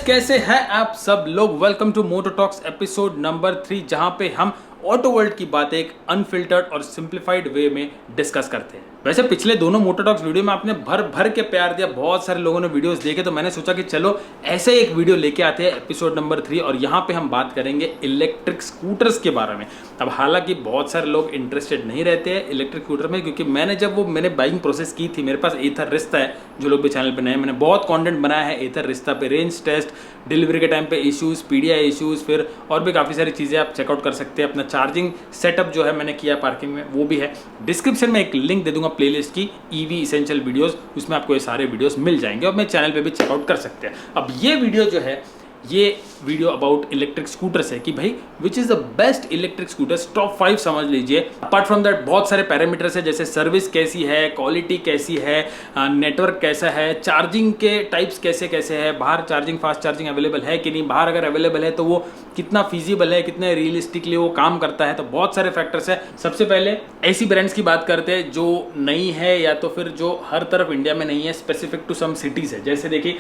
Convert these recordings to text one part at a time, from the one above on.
कैसे हैं आप सब लोग। Welcome to Moto Talks episode number 3, जहां पे हम ऑटो वर्ल्ड की बातें एक अनफिल्टर्ड और सिंप्लीफाइड वे में डिस्कस करते हैं। वैसे पिछले दोनों मोटो टॉक्स वीडियो में आपने भर भर के प्यार दिया, बहुत सारे लोगों ने वीडियोस देखे, तो मैंने सोचा कि चलो ऐसे एक वीडियो लेके आते हैं एपिसोड नंबर 3, और यहाँ पे हम बात करेंगे इलेक्ट्रिक स्कूटर्स के बारे में। अब हालांकि बहुत सारे लोग इंटरेस्टेड नहीं रहते हैं इलेक्ट्रिक स्कूटर में, क्योंकि मैंने बाइंग प्रोसेस की थी, मेरे पास एथर रिश्ता है। जो लोग भी चैनल पे नए, मैंने बहुत कंटेंट बनाया है एथर रिश्ता पे, रेंज टेस्ट, डिलीवरी के टाइम पे इश्यूज, पीडीआई इश्यूज, फिर और भी काफ़ी सारी चीज़ें आप चेकआउट कर सकते हैं। अपना चार्जिंग सेटअप जो है मैंने किया पार्किंग में, वो भी है। डिस्क्रिप्शन में एक लिंक दे दूंगा प्लेलिस्ट की, ईवी इसेंशियल वीडियोस, उसमें आपको ये सारे वीडियोस मिल जाएंगे और मेरे चैनल पे भी चेकआउट कर सकते हैं। अब ये वीडियो जो है, ये वीडियो अबाउट इलेक्ट्रिक स्कूटर्स है कि भाई which is the best electric scooters, top 5 समझ लीजिए। अपार्ट फ्रॉम दैट बहुत सारे पैरामीटर्स है, जैसे सर्विस कैसी है, क्वालिटी कैसी है, नेटवर्क कैसा है, चार्जिंग के टाइप्स कैसे कैसे है, बाहर चार्जिंग फास्ट चार्जिंग अवेलेबल है कि नहीं, बाहर अगर अवेलेबल है तो वो कितना फीजिबल है, कितने रियलिस्टिकली वो काम करता है। तो बहुत सारे फैक्टर्स है। सबसे पहले ऐसी ब्रांड्स की बात करते हैं जो नहीं है या तो फिर जो हर तरफ इंडिया में नहीं है, स्पेसिफिक टू सम सिटीज है। जैसे देखिए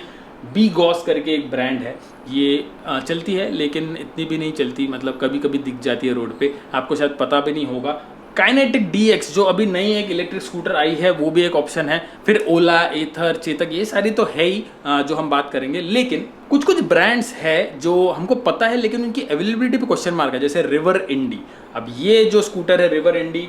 बीगॉस करके एक ब्रांड है, ये चलती है लेकिन इतनी भी नहीं चलती, मतलब कभी कभी दिख जाती है रोड पे, आपको शायद पता भी नहीं होगा। काइनेटिक DX जो अभी नई एक इलेक्ट्रिक स्कूटर आई है, वो भी एक ऑप्शन है। फिर ओला, एथर, चेतक, ये सारी तो है ही जो हम बात करेंगे। लेकिन कुछ कुछ ब्रांड्स है जो हमको पता है लेकिन उनकी अवेलेबिलिटी पे क्वेश्चन मार्क है, जैसे रिवर इंडी। अब ये जो स्कूटर है रिवर इंडी,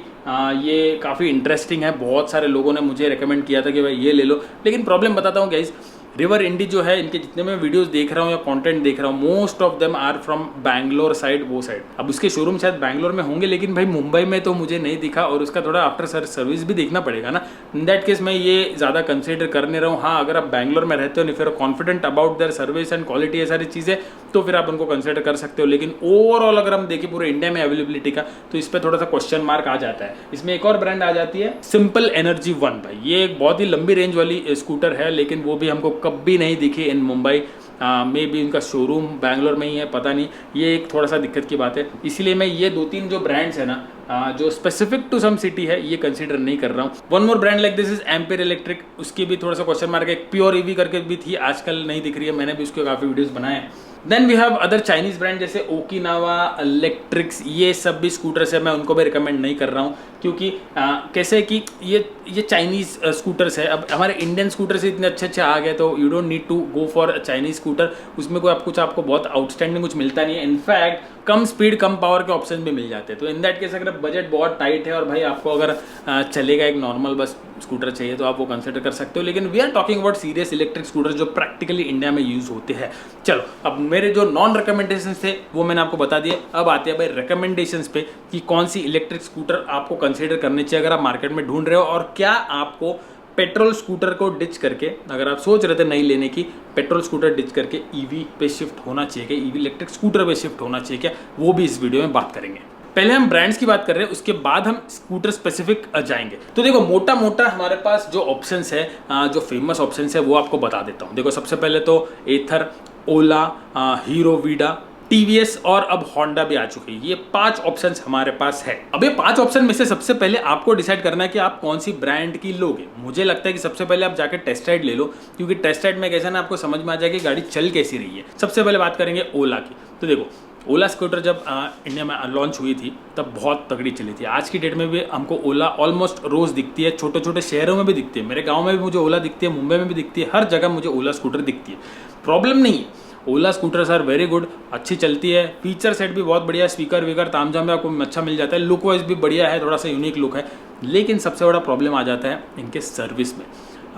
ये काफ़ी इंटरेस्टिंग है। बहुत सारे लोगों ने मुझे रेकमेंड किया था कि भाई ये ले लो, लेकिन प्रॉब्लम बताता हूँ गाइस, रिवर इंडी जो है, इनके जितने मैं वीडियोस देख रहा हूँ या कंटेंट देख रहा हूँ, most of them are from Bangalore side, वो साइड। अब उसके शोरूम शायद बैंगलोर में होंगे, लेकिन भाई मुंबई में तो मुझे नहीं दिखा, और उसका थोड़ा आफ्टर सर्विस भी देखना पड़ेगा ना। इन दैट केस मैं ये ज़्यादा कंसिडर कर नहीं रहा हूँ। हाँ, अगर आप बैंगलोर में रहते हो, नहीं फिर confident about their service and quality, ये सारी चीज़ें, तो फिर आप उनको कंसिडर कर सकते हो। लेकिन ओवरऑल अगर हम देखें पूरे इंडिया में अवेलेबिलिटी का, तो इस पर थोड़ा सा क्वेश्चन मार्क आ जाता है। इसमें एक और ब्रांड आ जाती है सिंपल एनर्जी 1। भाई ये एक बहुत ही लंबी रेंज वाली स्कूटर है, लेकिन वो भी हमको कभी नहीं दिखी इन मुंबई। मे बी उनका शोरूम बैंगलोर में ही है, पता नहीं। ये एक थोड़ा सा दिक्कत की बात है, इसीलिए मैं ये 2-3 जो ब्रांड्स है ना, जो स्पेसिफिक टू सम सिटी है, ये कंसीडर नहीं कर रहा हूँ। One more brand like this is ampere electric, उसकी भी थोड़ा सा क्वेश्चन मार्क है। एक प्योर ईवी करके भी थी, आजकल नहीं दिख रही है, मैंने भी उसके काफ़ी वीडियोस बनाए हैं। Then we have other Chinese brand जैसे ओकिनावा इलेक्ट्रिक्स, ये सब भी स्कूटर्स है, मैं उनको भी रिकमेंड नहीं कर रहा हूँ, क्योंकि कैसे है कि ये चाइनीज स्कूटर्स है। अब हमारे इंडियन स्कूटर से इतने अच्छे आ गए, तो you don't need to go for Chinese scooter. उसमें कोई आपको बहुत आउटस्टैंडिंग कुछ मिलता नहीं है। इनफैक्ट कम स्पीड कम पावर के ऑप्शन भी मिल जाते हैं। तो इन दैट केस अगर बजट बहुत टाइट है और भाई आपको अगर चलेगा एक नॉर्मल बस स्कूटर चाहिए, तो आप वो कंसिडर कर सकते हो। लेकिन we are talking about serious electric scooter जो प्रैक्टिकली इंडिया में यूज होते हैं। चलो, अब मेरे जो नॉन रिकमेंडेशन थे वो मैंने आपको बता दिए। अब आते हैं भाई रिकमेंडेशन पे कि कौन सी इलेक्ट्रिक स्कूटर आपको कंसिडर करनी चाहिए अगर आप मार्केट में ढूंढ रहे हो, और क्या आपको पेट्रोल स्कूटर को डिच करके, अगर आप सोच रहे थे नहीं लेने की, पेट्रोल स्कूटर डिच करके ईवी पे शिफ्ट होना चाहिए क्या, ईवी इलेक्ट्रिक स्कूटर पे शिफ्ट होना चाहिए क्या, वो भी इस वीडियो में बात करेंगे। पहले हम ब्रांड्स की बात कर रहे हैं, उसके बाद हम स्कूटर स्पेसिफिक जाएंगे। तो देखो मोटा मोटा हमारे पास जो ऑप्शंस है, जो फेमस ऑप्शंस है, वो आपको बता देता हूँ। देखो सबसे पहले तो एथर, ओला, हीरो वीडा, टीवीएस और अब होंडा भी आ चुकी है। ये 5 ऑप्शंस हमारे पास है। अब ये 5 ऑप्शन में से सबसे पहले आपको डिसाइड करना है कि आप कौन सी ब्रांड की लोगे। मुझे लगता है कि सबसे पहले आप जाके टेस्ट राइड ले लो, क्योंकि टेस्ट राइड में कैसा ना आपको समझ में आ जाएगी गाड़ी चल कैसी रही है। सबसे पहले बात करेंगे ओला की। तो देखो ओला स्कूटर जब इंडिया में लॉन्च हुई थी तब बहुत तगड़ी चली थी। आज की डेट में भी हमको ओला ऑलमोस्ट रोज दिखती है, छोटे छोटे शहरों में भी दिखती है। मेरे गाँव में भी मुझे ओला दिखती है, मुंबई में भी दिखती है, हर जगह मुझे ओला स्कूटर दिखती है। प्रॉब्लम नहीं है, ओला स्कूटर्स आर वेरी गुड, अच्छी चलती है, फीचर सेट भी बहुत बढ़िया है, स्पीकर वीकर तामझाम में आपको अच्छा मिल जाता है, लुक वाइज भी बढ़िया है, थोड़ा सा यूनिक लुक है। लेकिन सबसे बड़ा प्रॉब्लम आ जाता है इनके सर्विस में।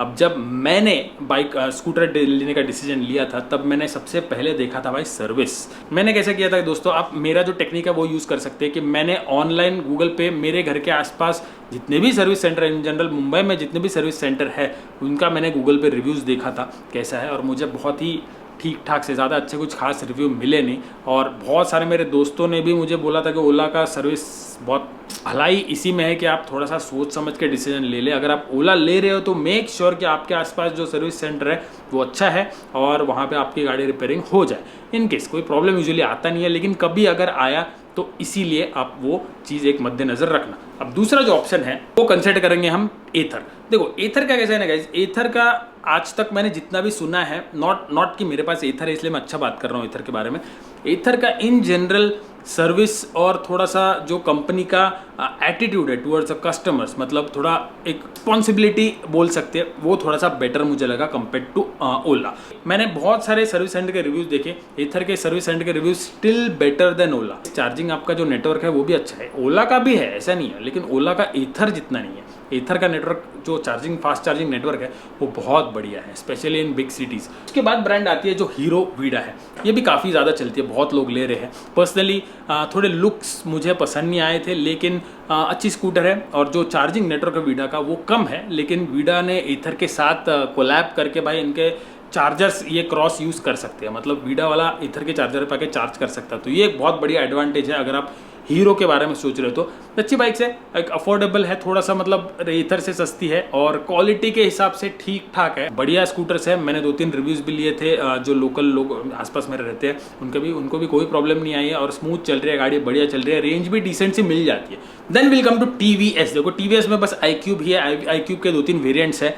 अब जब मैंने बाइक स्कूटर लेने का डिसीजन लिया था, तब मैंने सबसे पहले देखा था भाई सर्विस। मैंने कैसे किया था दोस्तों, आप मेरा जो टेक्निक है वो यूज़ कर सकते हैं कि मैंने ऑनलाइन गूगल पे मेरे घर के आसपास जितने भी service centre in general Mumbai में जितने भी सर्विस सेंटर है, उनका मैंने गूगल पे रिव्यूज़ देखा था कैसा है, और मुझे बहुत ही ठीक ठाक से, ज़्यादा अच्छे कुछ खास रिव्यू मिले नहीं। और बहुत सारे मेरे दोस्तों ने भी मुझे बोला था कि ओला का सर्विस बहुत भलाई इसी में है कि आप थोड़ा सा सोच समझ के डिसीजन ले लें। अगर आप ओला ले रहे हो तो मेक श्योर कि आपके आसपास जो सर्विस सेंटर है वो अच्छा है और वहाँ पे आपकी गाड़ी रिपेयरिंग हो जाए। इन केस कोई प्रॉब्लम यूजुअली आता नहीं है, लेकिन कभी अगर आया तो इसीलिए आप वो चीज़ एक मद्देनजर रखना। अब दूसरा जो ऑप्शन है वो कंसिडर करेंगे हम एथर। देखो एथर का कैसा है ना गाइस, एथर का आज तक मैंने जितना भी सुना है, नॉट कि मेरे पास एथर है इसलिए मैं अच्छा बात कर रहा हूँ एथर के बारे में। एथर का इन जनरल सर्विस और थोड़ा सा जो कंपनी का एटीट्यूड है टुवर्ड्स द कस्टमर्स, मतलब थोड़ा एक रिस्पॉन्सिबिलिटी बोल सकते हैं, वो थोड़ा सा बेटर मुझे लगा कंपेयर टू ओला। मैंने बहुत सारे सर्विस सेंटर के रिव्यूज देखे, एथर के सर्विस सेंटर के रिव्यूज स्टिल बेटर देन ओला। चार्जिंग आपका जो नेटवर्क है वो भी अच्छा है, ओला का भी है ऐसा नहीं है, लेकिन ओला का एथर जितना नहीं है। एथर का नेटवर्क जो फास्ट चार्जिंग नेटवर्क है वो बहुत बढ़िया है, स्पेशली इन बिग सिटीज़। उसके बाद ब्रांड आती है जो हीरो वीडा है, ये भी काफ़ी ज़्यादा चलती है, बहुत लोग ले रहे हैं। पर्सनली थोड़े लुक्स मुझे पसंद नहीं आए थे, लेकिन अच्छी स्कूटर है। और जो चार्जिंग नेटवर्क है वीडा का वो कम है, लेकिन वीडा ने एथर के साथ कोलैब करके भाई इनके चार्जर्स ये क्रॉस यूज़ कर सकते हैं, मतलब वीडा वाला एथर के चार्जर पे आके चार्ज कर सकता है। तो ये एक बहुत बढ़िया एडवांटेज है अगर आप हीरो के बारे में सोच रहे हो तो। अच्छी बाइक्स है, एक अफोर्डेबल है थोड़ा सा, मतलब एथर से सस्ती है और क्वालिटी के हिसाब से ठीक ठाक है, बढ़िया स्कूटर्स है। मैंने 2-3 रिव्यूज़ भी लिए थे, जो लोकल लोग आसपास मेरे रहते हैं उनको भी कोई प्रॉब्लम नहीं आई है और स्मूथ चल रही है गाड़ी, बढ़िया चल रही है, रेंज भी डिसेंट सी मिल जाती है। Then will come to TVS. देखो टीवीएस में बस iQube ही है, iQube के 2-3 वेरियंट्स है।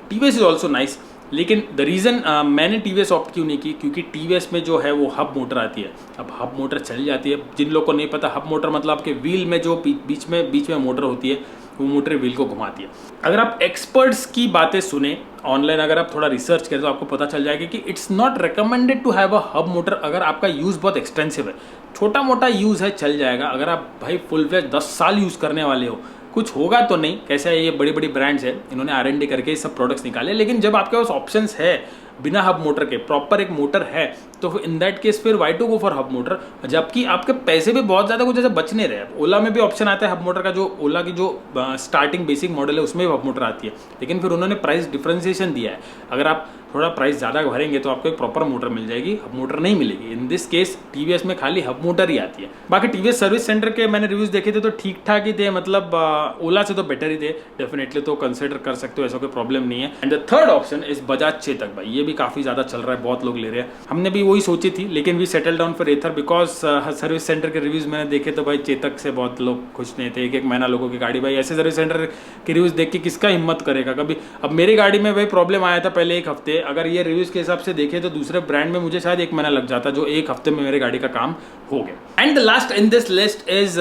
टीवीएस इज ऑल्सो नाइस, लेकिन द रीज़न मैंने टीवीएस ऑप्ट क्यों नहीं की, क्योंकि टीवीएस में जो है वो हब मोटर आती है। अब हब मोटर चल जाती है, जिन लोगों को नहीं पता, हब मोटर मतलब आपके व्हील में जो बीच में मोटर होती है वो मोटर व्हील को घुमाती है। अगर आप एक्सपर्ट्स की बातें सुने ऑनलाइन, अगर आप थोड़ा रिसर्च करें तो आपको पता चल जाएगा कि it's not recommended to have a hub motor अगर आपका यूज़ बहुत एक्सटेंसिव है। छोटा मोटा यूज़ है चल जाएगा। अगर आप भाई फुल फ्लेज 10 साल यूज़ करने वाले हो, कुछ होगा तो नहीं। कैसे है, ये बड़ी बड़ी ब्रांड्स है, इन्होंने R&D करके सब प्रोडक्ट्स निकाले, लेकिन जब आपके पास ऑप्शंस है बिना हब मोटर के, प्रॉपर एक मोटर है, तो इन दैट केस फिर why to go for hub motor, जबकि आपके पैसे भी बहुत ज़्यादा कुछ ऐसे बच नहीं रहे। ओला में भी ऑप्शन आता है हब मोटर का, जो ओला की जो स्टार्टिंग बेसिक मॉडल है उसमें भी हब मोटर आती है, लेकिन फिर उन्होंने प्राइस डिफ्रेंसिएशन दिया है। अगर आप थोड़ा प्राइस ज़्यादा भरेंगे तो आपको एक प्रॉपर मोटर मिल जाएगी, हब मोटर नहीं मिलेगी। इन दिस केस टीवीएस में खाली हब मोटर ही आती है। बाकी टीवीएस सर्विस सेंटर के मैंने रिव्यूज़ देखे थे तो ठीक ठाक ही थे, मतलब ओला से तो बेटर ही थे डेफिनेटली, तो कंसिडर कर सकते हो, ऐसा कोई प्रॉब्लम नहीं है। And the third option is Bajaj Chetak. भाई ये भी काफ़ी ज़्यादा चल रहा है, बहुत लोग ले रहे हैं। हमने भी वही सोची थी, लेकिन we settle down for Ather because service centre के रिव्यूज़ मैंने देखे तो भाई चेतक से बहुत लोग खुश नहीं थे। एक महीना लोगों की गाड़ी, भाई ऐसे सर्विस सेंटर के रिव्यूज़ देख के किसका हिम्मत करेगा कभी। अब मेरी गाड़ी में वही प्रॉब्लम आया था पहले 1 हफ्ते, अगर ये रिव्यूज़ के हिसाब से देखे तो दूसरे ब्रांड में मुझे शायद 1 महीना लग जाता, जो 1 हफ्ते में मेरे गाड़ी का काम हो गया। And the last in this list is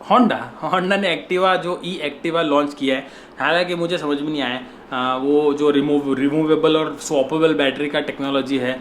Honda ने एक्टिवा जो एक्टिवा लॉन्च किया है। हालांकि मुझे समझ में नहीं आया वो जो रिमूवेबल और स्वैपेबल बैटरी का टेक्नोलॉजी है,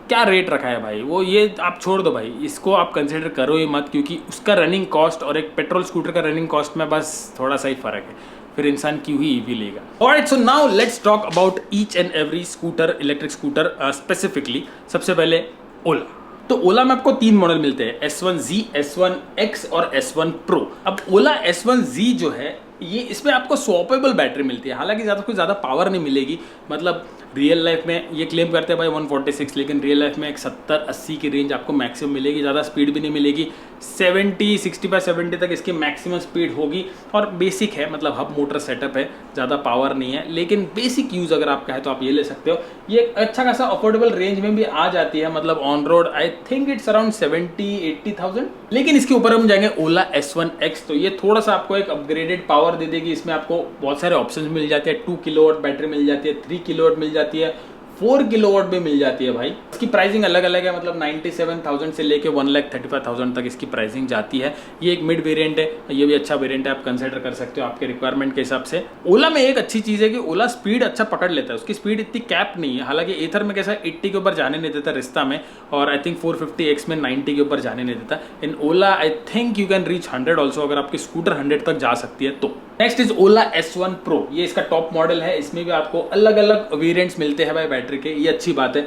क्या रेट रखा है भाई, वो ये आप छोड़ दो भाई, इसको आप कंसिडर करो ही मत, क्योंकि उसका रनिंग कॉस्ट और एक पेट्रोल स्कूटर का रनिंग कॉस्ट में बस थोड़ा सा ही फर्क है, फिर इंसान क्यों ही ईवी लेगा। Alright, so now let's talk about each and every scooter, electric scooter specifically. सबसे पहले ओला। तो ओला में आपको 3 मॉडल मिलते हैं, S1Z, S1X और S1 Pro। अब ओला S1Z जो है ये, इसमें आपको स्वैपेबल बैटरी मिलती है, हालांकि कुछ ज़्यादा पावर नहीं मिलेगी, मतलब रियल लाइफ में ये क्लेम करते हैं भाई 146, लेकिन रियल लाइफ में एक 70-80 की रेंज आपको मैक्सिमम मिलेगी, ज़्यादा स्पीड भी नहीं मिलेगी। 65-70 तक इसकी मैक्सिमम स्पीड होगी और बेसिक है, मतलब हब मोटर सेटअप है, ज़्यादा पावर नहीं है, लेकिन बेसिक यूज़ अगर आपका है तो आप ये ले सकते हो। ये अच्छा खासा अफोर्डेबल रेंज में भी आ जाती है, मतलब on road I think it's around 70-80,000। लेकिन इसके ऊपर हम जाएंगे ओला S1X, तो ये थोड़ा सा आपको एक अपग्रेडेड पावर दे देगी। इसमें आपको बहुत सारे ऑप्शंस मिल जाते हैं, 2 किलोवाट बैटरी मिल जाती है, 3 किलोवाट मिल जाती है, 4 किलोवाट भी मिल जाती है भाई। इसकी प्राइसिंग अलग अलग है, मतलब 97,000 से लेके 1,35,000 तक इसकी प्राइसिंग जाती है। ये एक मिड वेरिएंट है, ये भी अच्छा वेरिएंट है, आप कंसिडर कर सकते हो आपके रिक्वायरमेंट के हिसाब से। ओला में एक अच्छी चीज़ है कि ओला स्पीड अच्छा पकड़ लेता है, उसकी स्पीड इतनी कैप नहीं है। हालांकि एथर में कैसा 80 के ऊपर जाने नहीं देता रिश्ता में, और आई थिंक 450X में 90 के ऊपर जाने नहीं देता। In Ola I think you can reach 100 also, अगर आपकी स्कूटर 100 तक जा सकती है तो। Next is Ola S1 Pro, ये इसका टॉप मॉडल है। इसमें भी आपको अलग अलग वेरिएंट्स मिलते हैं भाई बैटरी के, ये अच्छी बात है।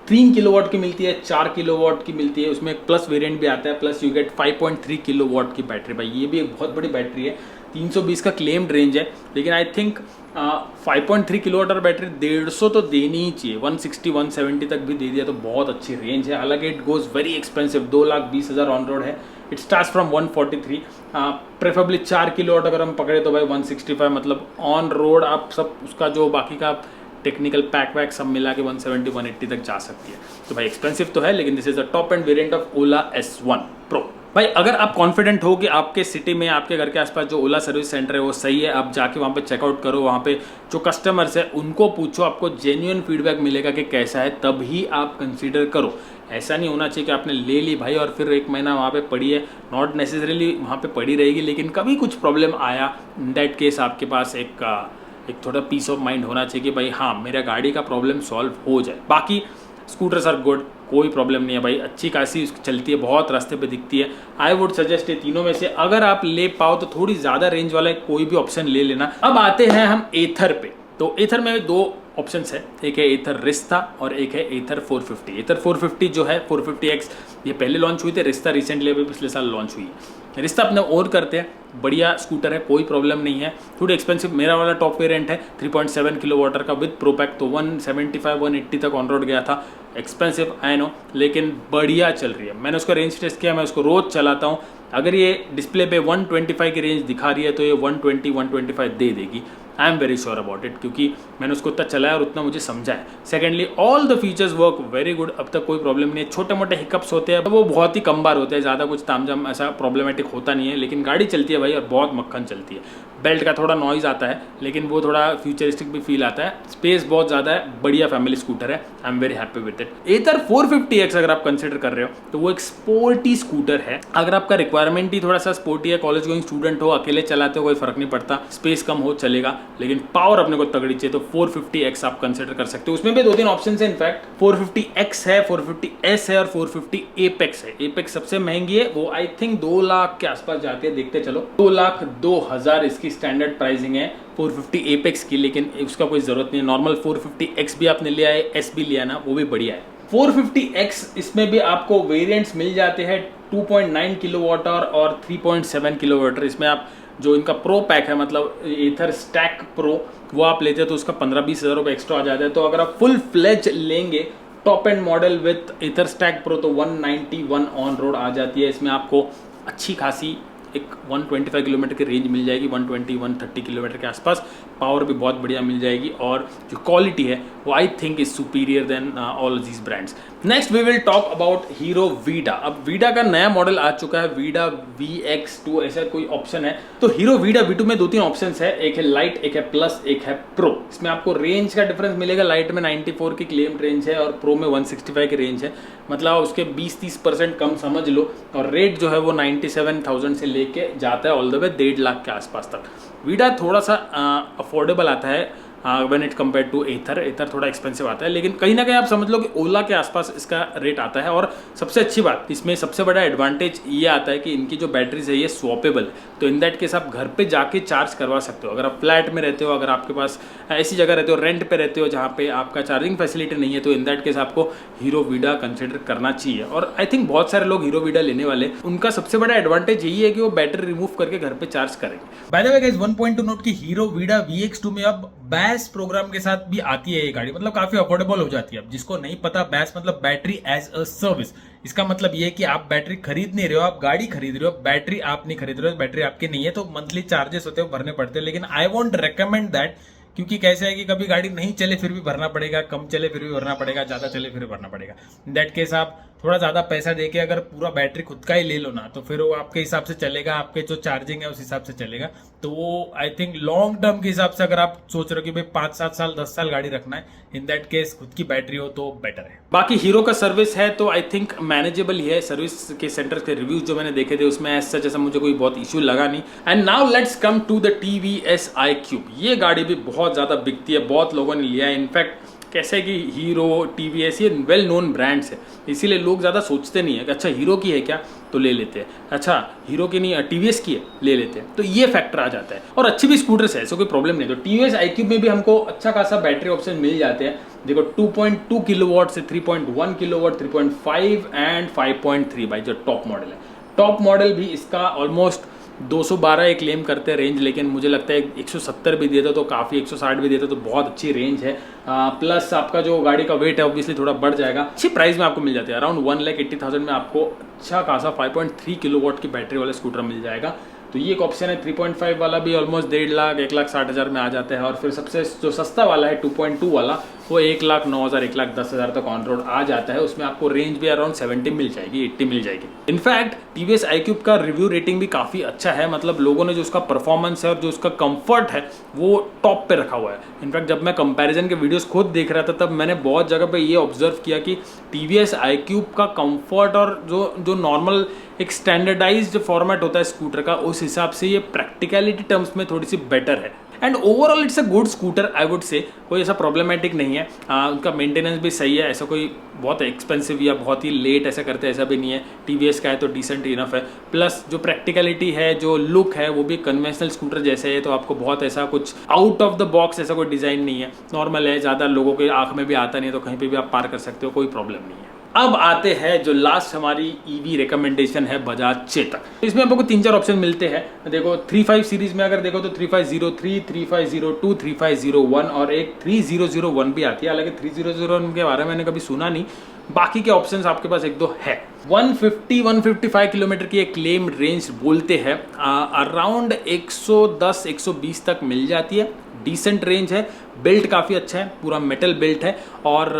3 किलोवाट की मिलती है, 4 किलोवाट की मिलती है, उसमें एक प्लस वेरिएंट भी आता है, प्लस यू गेट 5.3 किलोवाट की बैटरी। भाई ये भी एक बहुत बड़ी बैटरी है, 320 का क्लेम्ड रेंज है, लेकिन आई थिंक 5.3 किलोवाट बैटरी 150 तो देनी ही चाहिए। 160 170 तक भी दे दिया तो बहुत अच्छी रेंज है। हालांकि it goes very expensive, 2,20,000 on road है। It start from 143, preferably 4 kilowatt अगर हम पकड़े तो भाई 165, मतलब ऑन रोड आप सब उसका जो बाकी का टेक्निकल पैक वैक सब मिला के 170 180 तक जा सकती है। तो भाई एक्सपेंसिव तो है, लेकिन this is the top end variant of Ola S1 Pro। भाई अगर आप कॉन्फिडेंट हो कि आपके सिटी में, आपके घर के आसपास जो ओला सर्विस सेंटर है वो सही है, आप जाके वहाँ पे चेकआउट करो, वहाँ पे जो कस्टमर्स है उनको पूछो, आपको जेन्युइन फीडबैक मिलेगा कि कैसा है, तभी आप कंसीडर करो। ऐसा नहीं होना चाहिए कि आपने ले ली भाई और फिर 1 महीना वहाँ पे पड़ी है, नॉट नेसेसरीली वहाँ पे पड़ी रहेगी, लेकिन कभी कुछ प्रॉब्लम आया, इन दैट केस आपके पास एक थोड़ा पीस ऑफ माइंड होना चाहिए कि भाई हाँ मेरा गाड़ी का प्रॉब्लम सॉल्व हो जाए। बाकी स्कूटर्स आर गुड, कोई प्रॉब्लम नहीं है भाई, अच्छी खासी चलती है, बहुत रास्ते पे दिखती है। आई वुड सजेस्ट ये तीनों में से अगर आप ले पाओ तो थोड़ी ज़्यादा रेंज वाला कोई भी ऑप्शन ले लेना। अब आते हैं हम एथर पे। तो एथर में 2 ऑप्शंस है, एक है एथर रिस्ता और एक है एथर 450। एथर 450 जो है 450X ये पहले लॉन्च हुई थे, रिस्ता रिसेंटली अभी पिछले साल लॉन्च हुई है। रिस्ता अपने और करते हैं, बढ़िया स्कूटर है, कोई प्रॉब्लम नहीं है। थोड़ी एक्सपेंसिव, मेरा वाला टॉप वेरिएंट है 3.7 किलोवाट का विद प्रोपैक, तो 175 180 तक ऑन रोड गया था। एक्सपेंसिव आई नो, लेकिन बढ़िया चल रही है। मैंने उसका रेंज टेस्ट किया, मैं उसको रोज चलाता हूँ। अगर ये डिस्प्ले पे 125 की रेंज दिखा रही है तो ये 120 125 दे देगी। आई am very sure about it, क्योंकि मैंने उसको उतना चलाया और उतना मुझे समझा है। Secondly all the features work very good, अब तक कोई प्रॉब्लम नहीं है। छोटे मोटे हिकअप्स होते हैं, वो बहुत ही कम बार होते हैं, ज़्यादा कुछ तामझाम ऐसा प्रॉब्लमेटिक होता नहीं है, लेकिन गाड़ी चलती है भाई और बहुत मक्खन चलती है। बेल्ट का थोड़ा नॉइज आता है, लेकिन वो थोड़ा फ्यूचरिस्टिक भी फील आता है। स्पेस बहुत ज़्यादा है, बढ़िया फैमिली स्कूटर है, I am very happy with it. Ather 450X अगर आप कंसिडर कर रहे हो तो वो एक स्पोर्टी स्कूटर है। अगर आपका रिक्वायरमेंट ही थोड़ा सा स्पोर्टी है, कॉलेज गोइंग स्टूडेंट हो, अकेले चलाते हो, कोई फर्क नहीं पड़ता, स्पेस कम हो चलेगा, लेकिन पावर अपने को तगड़ी चाहिए, तो 450X आप कंसिडर कर सकते हो। उसमें भी 2-3 ऑप्शन है इनफैक्ट, 450X है, 450S है और 450 Apex है। Apex सबसे महंगी है, वो आई थिंक 2 लाख के आसपास जाती है, देखते चलो 2,02,000 इसकी स्टैंडर्ड प्राइसिंग है 450 Apex की, लेकिन उसका कोई जरूरत नहीं है। नॉर्मल 450X भी आपने लिया है, S भी लिया ना, वो भी बढ़िया है। 450X इसमें भी आपको वेरिएंट्स मिल जाते हैं 2.9 किलोवाट और 3.7 किलोवाट। इसमें आप जो इनका प्रो पैक है, मतलब एथर स्टैक प्रो, वो आप लेते हैं तो उसका 15-20 हज़ार रुपये एक्स्ट्रा आ जाता है। तो अगर आप फुल फ्लेज लेंगे top end model with Ather stack pro तो 191 ऑन रोड आ जाती है। इसमें आपको अच्छी खासी एक 125 किलोमीटर की रेंज मिल जाएगी, 120-130 किलोमीटर के आसपास। पावर भी बहुत बढ़िया मिल जाएगी और जो क्वालिटी है वो I think is superior than all these brands. Next we will talk about Hero Vida. अब वीडा का नया मॉडल आ चुका है, वीडा VX2 ऐसा कोई ऑप्शन है। तो हीरो वीडा V2 में 2-3 ऑप्शन है, एक है लाइट, एक है प्लस, एक है प्रो। इसमें आपको रेंज का डिफरेंस मिलेगा, लाइट में 94 की क्लेम रेंज है और प्रो में 165 की रेंज है, मतलब उसके 20-30% कम समझ लो। और रेट जो है वो 97,000 से लेके जाता है ऑल द वे 1.5 लाख के आसपास तक। वीडा थोड़ा सा अफोर्डेबल आता है व्हेन इट कंपेयर टू एथर। एथर थोड़ा एक्सपेंसिव आता है, लेकिन कहीं ना कहीं आप समझ लो कि ओला के आसपास इसका रेट आता है। और सबसे अच्छी बात इसमें, सबसे बड़ा एडवांटेज ये आता है कि इनकी जो बैटरीज है ये स्वैपेबल है। तो इन दैट केस आप घर पे जाके चार्ज करवा सकते हो। अगर आप फ्लैट में रहते हो, अगर आपके पास ऐसी जगह रहते हो, रेंट पे रहते हो जहाँ पे आपका चार्जिंग फैसिलिटी नहीं है, तो इन दैट केस आपको हीरो वीडा कंसिडर करना चाहिए। और आई थिंक बहुत सारे लोग हीरो वीडा लेने वाले, उनका सबसे बड़ा एडवांटेज यही है कि वो बैटरी रिमूव करके घर पे चार्ज करेंगे। By the way guys, 1 point two note कि हीरो वीडा VX2 में अब बैस प्रोग्राम के साथ भी आती है ये गाड़ी, मतलब काफी अफोर्डेबल हो जाती है। अब जिसको नहीं पता, बैस मतलब बैटरी एज अ सर्विस। इसका मतलब ये है कि आप बैटरी खरीद नहीं रहे हो, आप गाड़ी खरीद रहे हो, बैटरी आप नहीं खरीद रहे हो, बैटरी आपकी नहीं है, तो मंथली चार्जेस होते हैं भरने पड़ते हैं। लेकिन आई वोंट रिकमेंड दैट, क्योंकि कैसे है कि कभी गाड़ी नहीं चले फिर भी भरना पड़ेगा, कम चले फिर भी भरना पड़ेगा, ज्यादा चले फिर भी भरना पड़ेगा। इन दैट केस आप थोड़ा ज्यादा पैसा देके अगर पूरा बैटरी खुद का ही ले लो ना, तो फिर वो आपके हिसाब से चलेगा, आपके जो चार्जिंग है उस हिसाब से चलेगा। तो वो आई थिंक लॉन्ग टर्म के हिसाब से अगर आप सोच रहे हो कि भाई 5-7 साल 10 साल गाड़ी रखना है, इन दैट केस खुद की बैटरी हो तो बेटर है। बाकी हीरो का सर्विस है तो आई थिंक मैनेजेबल ही है। सर्विस के सेंटर के रिव्यूज जो मैंने देखे थे उसमें ऐसा जैसा मुझे कोई बहुत इशू लगा नहीं। And now let's come to the TVS iQube। ये गाड़ी भी बहुत ज्यादा बिकती है, बहुत लोगों ने लिया है। इनफैक्ट कैसे है कि हीरो, TVS ये वेल नोन ब्रांड्स है, इसीलिए लोग ज़्यादा सोचते नहीं है कि अच्छा हीरो की है क्या तो ले लेते हैं, अच्छा हीरो की नहीं TVS की है ले लेते हैं, तो ये फैक्टर आ जाता है। और अच्छी भी स्कूटर्स है, ऐसा कोई प्रॉब्लम नहीं। तो TVS iQube में भी हमको अच्छा खासा बैटरी ऑप्शन मिल जाते हैं। देखो 2.2 किलोवाट से 3.1 किलोवाट, 3.5 एंड 5.3 भाई जो टॉप मॉडल है। टॉप मॉडल भी इसका ऑलमोस्ट 212 ये क्लेम करते हैं रेंज, लेकिन मुझे लगता है 170 भी देता तो काफ़ी, 160 भी देता तो बहुत अच्छी रेंज है। प्लस आपका जो गाड़ी का वेट है ऑब्वियसली थोड़ा बढ़ जाएगा। अच्छी प्राइस में आपको मिल जाती है, अराउंड 1,80,000 में आपको अच्छा खासा 5.3 किलोवाट की बैटरी वाला स्कूटर मिल जाएगा। तो ये एक ऑप्शन है। 3.5 वाला भी ऑलमोस्ट 1.5 लाख 1,60,000 में आ जाता है। और फिर सबसे जो सस्ता वाला है 2.2 वाला, वो 1,09,000 1,10,000 तक ऑन रोड आ जाता है। उसमें आपको रेंज भी अराउंड 70 मिल जाएगी, 80 मिल जाएगी। इनफैक्ट टीवीएस iQube का रिव्यू रेटिंग भी काफ़ी अच्छा है, मतलब लोगों ने जो उसका परफॉर्मेंस है और जो उसका कंफर्ट है वो टॉप पे रखा हुआ है। इनफैक्ट जब मैं कंपैरिजन के वीडियोस खुद देख रहा था तब मैंने बहुत जगह पे ये ऑब्जर्व किया कि टीवीएस iQube का कंफर्ट और जो नॉर्मल एक स्टैंडर्डाइज्ड फॉर्मेट होता है स्कूटर का, उस हिसाब से ये प्रैक्टिकलिटी टर्म्स में थोड़ी सी बेटर है। And overall it's a good scooter I would say, कोई ऐसा प्रॉब्लमेटिक नहीं है। उनका मेंटेनेंस भी सही है, ऐसा कोई बहुत एक्सपेंसिव या बहुत ही लेट ऐसा करते ऐसा भी नहीं है। टीवीएस का है तो डिसेंट इनफ है। प्लस जो प्रैक्टिकलिटी है, जो लुक है, वो भी कन्वेंशनल स्कूटर जैसे है, तो आपको बहुत ऐसा कुछ आउट ऑफ द बॉक्स ऐसा कोई डिज़ाइन नहीं है, नॉर्मल है। ज़्यादा लोगों के आँख में भी आता नहीं है, तो कहीं पर भी आप पार कर सकते हो, कोई प्रॉब्लम नहीं है। अब आते हैं जो लास्ट हमारी ईवी रिकमेंडेशन है, बजाज चेतक। इसमें आपको 3-4 ऑप्शन मिलते हैं। देखो 35 सीरीज में अगर देखो तो 3503, 3502, 3501 और एक 3001 भी आती है। हालांकि 3001 के बारे में मैंने कभी सुना नहीं, बाकी के ऑप्शंस आपके पास 1-2 है। 150-155 किलोमीटर की एक क्लेम रेंज बोलते हैं, अराउंड 110-120 तक मिल जाती है। डिसेंट रेंज है, बिल्ट काफ़ी अच्छा है, पूरा मेटल बिल्ट है और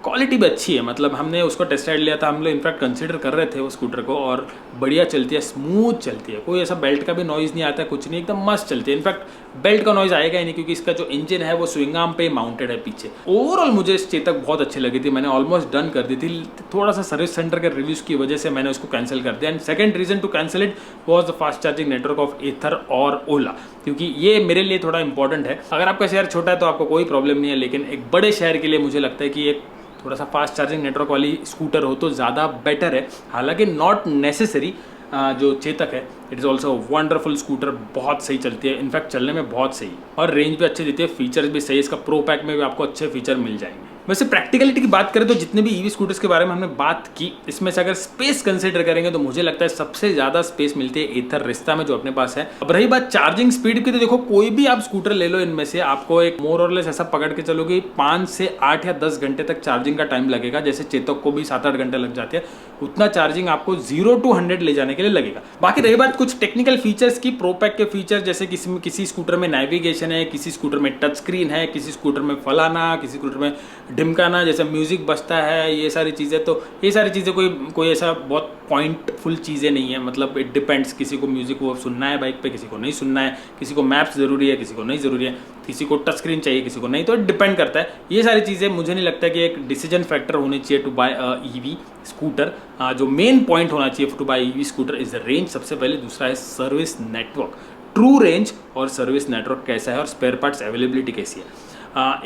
क्वालिटी भी अच्छी है। मतलब हमने उसको टेस्ट राइड लिया था, हम लोग इनफैक्ट कंसिडर कर रहे थे वो स्कूटर को, और बढ़िया चलती है, स्मूथ चलती है, कोई ऐसा बेल्ट का भी नॉइज़ नहीं आता है, कुछ नहीं, एकदम मस्त चलती है। इनफैक्ट बेल्ट का नॉइज़ आएगा ही नहीं, क्योंकि इसका जो इंजन है वो स्विंग आर्म पे माउंटेड है पीछे। ओवरऑल मुझे इस चेतक बहुत अच्छी लगी थी, मैंने ऑलमोस्ट डन कर दी थी। थोड़ा सा सर्विस सेंटर के रिव्यूज़ की वजह से मैंने उसको कैंसिल कर दिया। And second reason to cancel it was the fast charging network of Ather और ओला, क्योंकि ये मेरे लिए थोड़ा इंपॉर्टेंट है। अगर आपका शहर छोटा है तो आपको कोई प्रॉब्लम नहीं है, लेकिन एक बड़े शहर के लिए मुझे लगता है कि एक थोड़ा सा फास्ट चार्जिंग नेटवर्क वाली स्कूटर हो तो ज़्यादा बेटर है। हालांकि नॉट नेसेसरी, जो चेतक है it is also wonderful scooter, बहुत सही चलती है, इनफैक्ट चलने में बहुत सही और रेंज भी अच्छी देती है, फीचर्स भी सही। इसका प्रो पैक में भी आपको अच्छे फीचर मिल जाएंगे। वैसे प्रैक्टिकलिटी की बात करें तो जितने भी ईवी स्कूटर्स के बारे में हमने बात की, इसमें से अगर स्पेस कंसीडर करेंगे तो मुझे लगता है सबसे ज़्यादा स्पेस मिलती है एथर रिस्ता में, जो अपने पास है। अब रही बात चार्जिंग स्पीड की, तो देखो कोई भी आप स्कूटर ले लो, इनमें से आपको एक मोर और लेस ऐसा पकड़ के चलोगे 5 से 8 या 10 घंटे तक चार्जिंग का टाइम लगेगा। जैसे चेतक को भी 7-8 घंटे लग जाते हैं, उतना चार्जिंग आपको 0 to 100 ले जाने के लिए लगेगा। बाकी रही बात कुछ टेक्निकल फीचर्स की, प्रोपैक के फीचर्स, जैसे किसी स्कूटर में नेविगेशन है, किसी स्कूटर में टच स्क्रीन है, किसी स्कूटर में फलाना, किसी स्कूटर में ढिमकाना, जैसे म्यूजिक बजता है, ये सारी चीज़ें। तो ये सारी चीज़ें कोई ऐसा बहुत पॉइंटफुल चीज़ें नहीं है, मतलब इट डिपेंड्स। किसी को म्यूजिक वो सुनना है बाइक पे, किसी को नहीं सुनना है, किसी को मैप्स ज़रूरी है, किसी को नहीं ज़रूरी है, किसी को टच स्क्रीन चाहिए, किसी को नहीं, तो डिपेंड करता है। ये सारी चीज़ें मुझे नहीं लगता कि एक डिसीजन फैक्टर होनी चाहिए टू बाय ईवी स्कूटर। जो मेन पॉइंट होना चाहिए to buy EV scooter is the range, सबसे पहले। दूसरा है सर्विस नेटवर्क, ट्रू रेंज और सर्विस नेटवर्क कैसा है और स्पेयर पार्ट्स अवेलेबिलिटी कैसी है।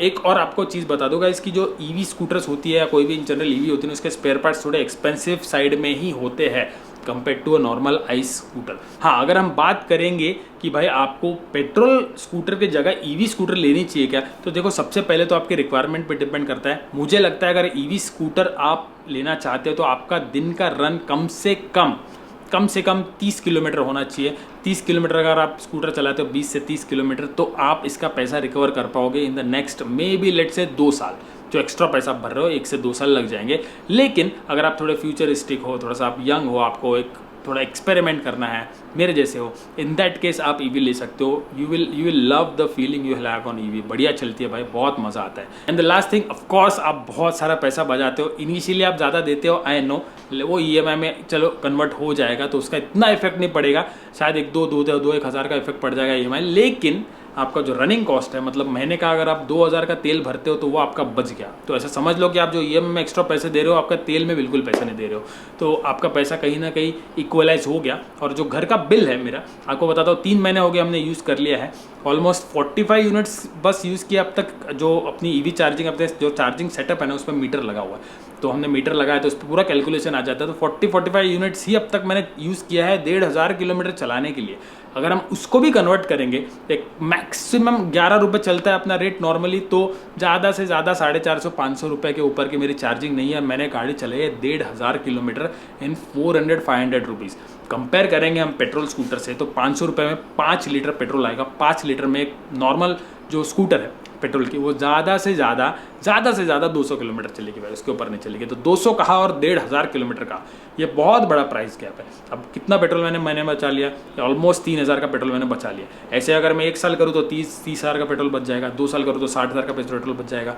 एक और आपको चीज़ बता दूंगा, इसकी जो ईवी स्कूटर्स होती है या कोई भी इन जनरल ईवी होती है, उसके स्पेयर पार्ट्स थोड़े एक्सपेंसिव साइड में ही होते हैं compare to a normal ICE scooter. हाँ, अगर हम बात करेंगे कि भाई आपको पेट्रोल स्कूटर की जगह ईवी स्कूटर लेनी चाहिए क्या, तो देखो सबसे पहले तो आपके रिक्वायरमेंट पे डिपेंड करता है। मुझे लगता है अगर ईवी स्कूटर आप लेना चाहते हो तो आपका दिन का रन कम से कम 30 किलोमीटर होना चाहिए। 30 किलोमीटर अगर आप स्कूटर चलाते हो, 20 से 30 किलोमीटर, तो आप इसका पैसा रिकवर कर पाओगे in the next maybe let say 2 साल। जो एक्स्ट्रा पैसा भर रहे हो 1 से 2 साल लग जाएंगे। लेकिन अगर आप थोड़े फ्यूचरिस्टिक हो, थोड़ा सा आप यंग हो, आपको एक थोड़ा एक्सपेरिमेंट करना है, मेरे जैसे हो, इन दैट केस आप ईवी ले सकते हो। You will love the feeling you have on EV. बढ़िया चलती है भाई, बहुत मज़ा आता है। And the last thing, of course आप बहुत सारा पैसा बचाते हो, इनिशियली आप ज़्यादा देते हो, आई नो, वो EMI में चलो कन्वर्ट हो जाएगा तो उसका इतना इफेक्ट नहीं पड़ेगा, शायद 1 हज़ार का इफेक्ट पड़ जाएगा EMI। लेकिन आपका जो रनिंग कॉस्ट है, मतलब महीने का अगर आप 2000 का तेल भरते हो तो वो आपका बच गया। तो ऐसा समझ लो कि आप जो EMI में एक्स्ट्रा पैसे दे रहे हो, आपका तेल में बिल्कुल पैसा नहीं दे रहे हो, तो आपका पैसा कहीं ना कहीं इक्वलाइज हो गया। और जो घर का बिल है मेरा, आपको बताता हूँ, 3 महीने हो गए हमने यूज़ कर लिया है, ऑलमोस्ट 45 यूनिट्स बस यूज़ किया अब तक। जो अपनी EV चार्जिंग, अपने जो चार्जिंग सेटअप है ना, उसमें मीटर लगा हुआ है, तो हमने मीटर लगाया तो उस पर पूरा कैलकुलेशन आ जाता है। तो 40-45 यूनिट्स ही अब तक मैंने यूज़ किया है 1,500 किलोमीटर चलाने के लिए। अगर हम उसको भी कन्वर्ट करेंगे, एक मैक्सिमम 11 रुपये चलता है अपना रेट नॉर्मली, तो ज़्यादा से ज़्यादा 450-500 रुपये के ऊपर की मेरी चार्जिंग नहीं है। मैंने गाड़ी चलाई है 1,500 किलोमीटर इन 400-500 रुपीज़। कंपेयर करेंगे हम पेट्रोल स्कूटर से तो 500 रुपये में 5 लीटर पेट्रोल आएगा। 5 लीटर में एक नॉर्मल जो स्कूटर है पेट्रोल की वो ज़्यादा से ज़्यादा 200 किलोमीटर चलेगी भाई, उसके ऊपर नहीं चलेगी। तो 200 कहा और 1,500 किलोमीटर का, ये बहुत बड़ा प्राइस गैप है। अब कितना पेट्रोल मैंने बचा लिया, ऑलमोस्ट 3,000 का पेट्रोल मैंने बचा लिया। ऐसे अगर मैं 1 साल करूँ तो 30,000 का पेट्रोल बच जाएगा, 2 साल करूँ तो 60,000 का पेट्रोल बच जाएगा।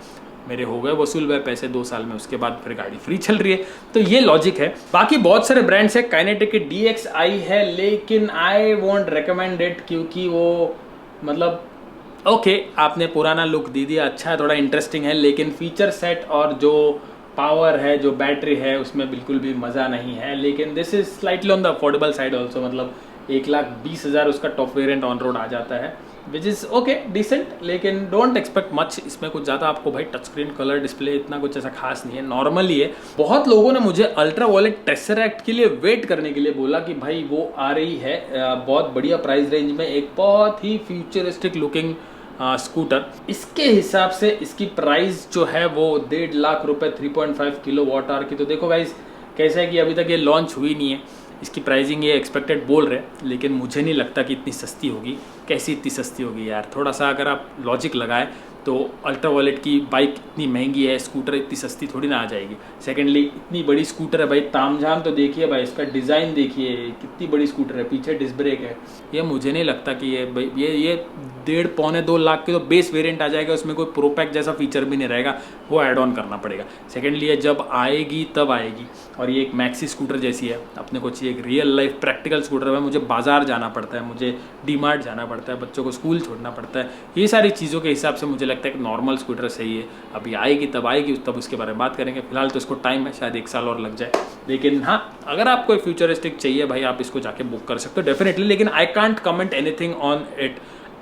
मेरे हो गए वसूल हुए पैसे 2 साल में, उसके बाद फिर गाड़ी फ्री चल रही है। तो ये लॉजिक है। बाकी बहुत सारे ब्रांड्स है, काइनेटिक की DXi है, लेकिन आई वोंट रिकमेंड इट क्योंकि वो मतलब ओके आपने पुराना लुक दे दिया, अच्छा है, थोड़ा इंटरेस्टिंग है, लेकिन फीचर सेट और जो पावर है, जो बैटरी है, उसमें बिल्कुल भी मज़ा नहीं है। लेकिन this is slightly on the affordable side also, मतलब 1,20,000 उसका टॉप वेरिएंट ऑन रोड आ जाता है, विच इज़ ओके डिसेंट, लेकिन डोंट एक्सपेक्ट मच इसमें कुछ ज़्यादा आपको भाई। टच स्क्रीन कलर डिस्प्ले इतना कुछ ऐसा खास नहीं है, नॉर्मली है। बहुत लोगों ने मुझे अल्ट्रा वायलेट टेसरैक्ट के लिए वेट करने के लिए बोला कि भाई वो आ रही है बहुत बढ़िया प्राइस रेंज में, एक बहुत ही फ्यूचरिस्टिक लुकिंग स्कूटर। इसके हिसाब से इसकी प्राइस जो है वो 1.5 लाख रुपए 3.5 किलोवाट आवर की। तो देखो गाइस कैसा है कि अभी तक ये लॉन्च हुई नहीं है, इसकी प्राइसिंग ये एक्सपेक्टेड बोल रहे हैं, लेकिन मुझे नहीं लगता कि इतनी सस्ती होगी। कैसी इतनी सस्ती होगी यार, थोड़ा सा अगर आप लॉजिक लगाए तो अल्ट्रा वायलेट की बाइक इतनी महंगी है, स्कूटर इतनी सस्ती थोड़ी ना आ जाएगी। सेकेंडली इतनी बड़ी स्कूटर है भाई, तामझाम तो देखिए भाई, इसका डिज़ाइन देखिए कितनी बड़ी स्कूटर है, पीछे डिस्क ब्रेक है। ये मुझे नहीं लगता कि ये 1.5-2 लाख की तो बेस वेरिएंट आ जाएगा, उसमें कोई प्रोपैक जैसा फीचर भी नहीं रहेगा, वो ऐड ऑन करना पड़ेगा। सेकेंडली ये जब आएगी तब आएगी, और ये एक मैक्सी स्कूटर जैसी है, अपने को चाहिए एक रियल लाइफ प्रैक्टिकल स्कूटर है। मुझे बाजार जाना पड़ता है, मुझे डीमार्ट जाना पड़ता है, बच्चों को स्कूल छोड़ना पड़ता है, ये सारी चीज़ों के हिसाब से मुझे लगता है कि नॉर्मल स्कूटर सही है। अभी आएगी तब उसके बारे में बात करेंगे, फिलहाल तो इसको टाइम है, शायद 1 साल और लग जाए। लेकिन हाँ, अगर आपको एक फ्यूचरिस्टिक चाहिए भाई, आप इसको जाके बुक कर सकते हो डेफिनेटली, लेकिन I can't comment anything on it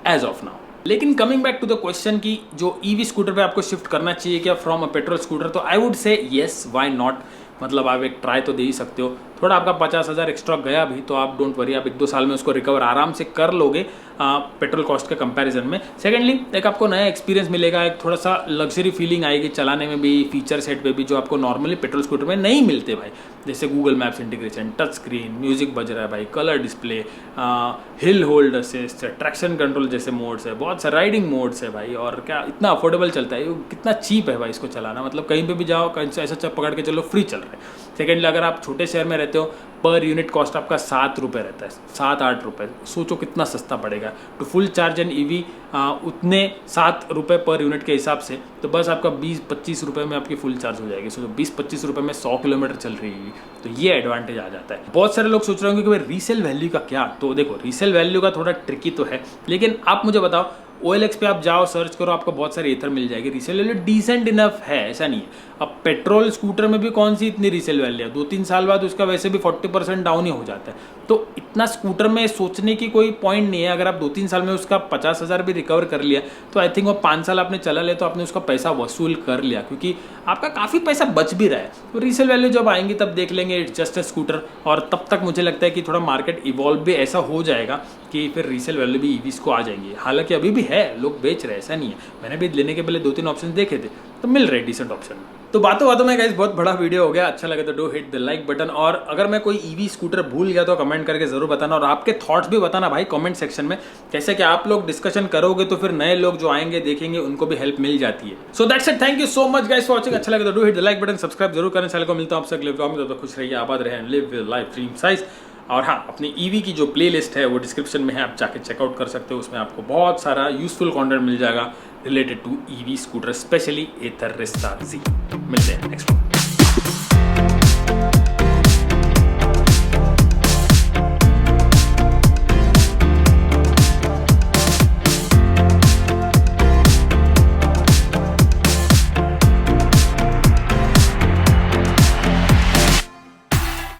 as of now. लेकिन coming back to the question कि जो ईवी स्कूटर पे आपको शिफ्ट करना चाहिए क्या फ्रॉम अ पेट्रोल स्कूटर, तो I would say yes, why not. मतलब आप एक ट्राई तो दे ही सकते हो। थोड़ा आपका 50,000 एक्स्ट्रा गया भी तो आप डोंट वरी, आप 1-2 साल में उसको रिकवर आराम से कर लोगे पेट्रोल कॉस्ट के कंपैरिजन में। सेकेंडली एक आपको नया एक्सपीरियंस मिलेगा, एक थोड़ा सा लग्जरी फीलिंग आएगी चलाने में भी, फीचर सेट पे भी, जो आपको नॉर्मली पेट्रोल स्कूटर में नहीं मिलते भाई। जैसे Google maps integration, touch screen, music बज रहा है भाई, colour display, hill hold assist, traction control जैसे मोड्स है, बहुत सारे राइडिंग मोड्स है भाई, और क्या इतना अफोर्डेबल चलता है, कितना चीप है भाई इसको चलाना। मतलब कहीं पे भी जाओ, कहीं से ऐसा पकड़ के चलो, फ्री चल रहा है। सेकेंडली अगर आप छोटे शहर में रहते हो, पर यूनिट कॉस्ट आपका 7 रुपये रहता है, 7-8 रुपये। सोचो कितना सस्ता पड़ेगा। To full charge an EV उतने 7 रुपये पर यूनिट के हिसाब से, तो बस आपका 20-25 रुपये में आपकी फुल चार्ज हो जाएगी। सोचो 20-25 रुपये में 100 किलोमीटर चल रही है, तो ये एडवांटेज आ जाता है। बहुत सारे लोग सोच रहे होंगे कि भाई रीसेल वैल्यू का क्या, तो देखो रीसेल वैल्यू का थोड़ा ट्रिकी तो है, लेकिन आप मुझे बताओ, OLX पे आप जाओ, सर्च करो, आपको बहुत सारी एथर मिल जाएगी। रीसेल वैल्यू डिसेंट इनफ है, ऐसा नहीं है। अब पेट्रोल स्कूटर में भी कौन सी इतनी रीसेल वैल्यू है, 2-3 साल बाद उसका वैसे भी 40% डाउन ही हो जाता है। तो इतना स्कूटर में सोचने की कोई पॉइंट नहीं है। अगर आप 2-3 साल में उसका 50,000 भी रिकवर कर लिया, तो आई थिंक वो 5 साल आपने चला लिया तो आपने उसका पैसा वसूल कर लिया, क्योंकि आपका काफ़ी पैसा बच भी रहा है। तो रीसेल वैल्यू जब आएंगी तब देख लेंगे, इट्स जस्ट अ स्कूटर। और तब तक मुझे लगता है कि थोड़ा मार्केट इवॉल्व भी ऐसा हो जाएगा कि फिर रीसेल वैल्यू भी ईवीज को आ जाएंगी। हालांकि अभी भी है, लोग बेच रहे हैं, ऐसा नहीं है। मैंने भी लेने के पहले 2-3 ऑप्शन देखे थे, तो मिल रहे डिसेंट ऑप्शन। तो बातों में गाइस बहुत बड़ा वीडियो हो गया, अच्छा लगे तो do hit the like button. और अगर मैं कोई ईवी स्कूटर भूल गया तो कमेंट करके जरूर बताना, और आपके थॉट्स भी बताना भाई कमेंट सेक्शन में। कैसे कि आप लोग डिस्कशन करोगे तो फिर नए लोग जो आएंगे देखेंगे उनको भी हेल्प मिल जाती है। So that's it, thank you so much guys for watching. अच्छा लगे तो do hit the like button, subscribe जरूर करें चैनल को। मिलता हूं आपसे अगले व्लॉग में, तब तक खुश रहिए, आबाद रहें, live with life dream size. और हाँ, अपनी ईवी की जो प्लेलिस्ट है वो डिस्क्रिप्शन में है, आप जाके चेकआउट कर सकते हो। उसमें आपको बहुत सारा यूजफुल कंटेंट मिल जाएगा related to EV scooter, specially Ather Rizta Z। मिलते हैं नेक्स्ट।